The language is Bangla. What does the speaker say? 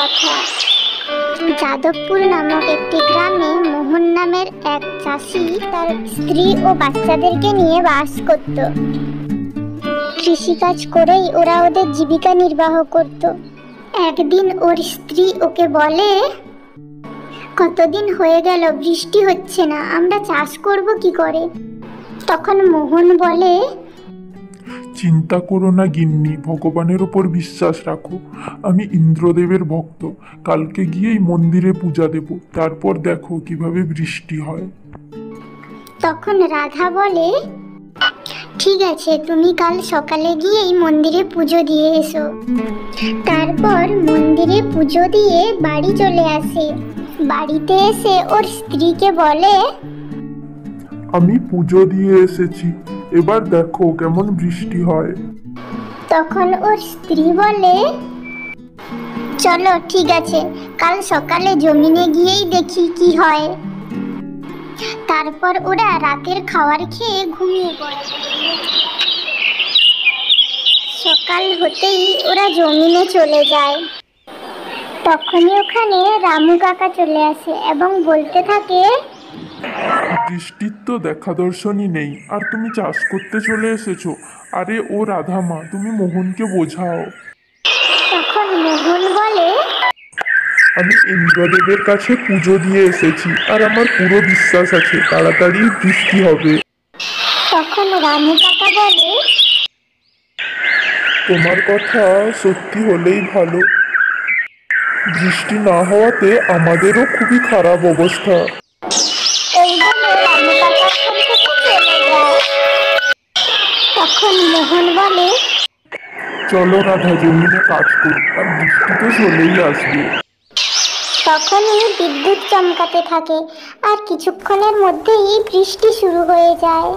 কথা। যাদবপুর নামক একটি গ্রামে মোহন নামের এক চাষি তার স্ত্রী ও বাচ্চাদেরকে নিয়ে বাস করত। কৃষিকাজ করেই ওরা ওদের জীবিকা নির্বাহ করত। একদিন ওর স্ত্রী ওকে বলে, কতদিন হয়ে গেল বৃষ্টি হচ্ছে না, আমরা চাষ করব কি করে? তখন মোহন বলে, চিন্তা করো না গিন্নি, ভগবানের ওপর বিশ্বাস রাখো। আমি ইন্দ্রদেবের ভক্ত, কালকে গিয়েই মন্দিরে পূজা দেব, তারপর দেখো কিভাবে বৃষ্টি হয়। তখন রাধা বলে, ঠিক আছে, তুমি কাল সকালে গিয়েই মন্দিরে পুজো দিয়ে এসো। তারপর মন্দিরে পুজো দিয়ে বাড়ি চলে আসে। বাড়িতে এসে ওর স্ত্রীকে বলে, আমি পুজো দিয়ে এসেছি, এবার দেখো কেমন বৃষ্টি হয়। তখন ওর স্ত্রী বলে, চলো ঠিক আছে, কাল সকালে জমিনে গিয়েই দেখি কি হয়। তারপর ওরা রাতের খাবার খেয়ে ঘুমিয়ে পড়ে। সকাল হতেই ওরা জমিনে চলে যায়। তখনই ওখানে রামু কাকা চলে আসে এবং বলতে থাকে, বৃষ্টির তো দেখা দর্শনই নেই, আর তুমি চাষ করতে চলে এসেছো। আরে ও রাধা মা, তুমি মোহনকে বোঝাও। তখন মোহন বলে, আমি ইন্দ্রদেবের কাছে পুজো দিয়ে এসেছি, আর আমার পুরো বিশ্বাস আছে তাড়াতাড়ি বৃষ্টি হবে। তখন রামু কাকা বলে, তোমার কথা সত্যি হলেই ভালো, বৃষ্টি না হওয়াতে আমাদেরও খুবই খারাপ অবস্থা। এই বলে রামু কাকা ওখান থেকে চলে যায়। তখন মোহন বলে, চলো রাধা, জমিনে কাজ করি, আর বৃষ্টি তো চলেই আসবে। তখনই বিদ্যুৎ চমকাতে থাকে আর কিছুক্ষণের মধ্যেই বৃষ্টি শুরু হয়ে যায়।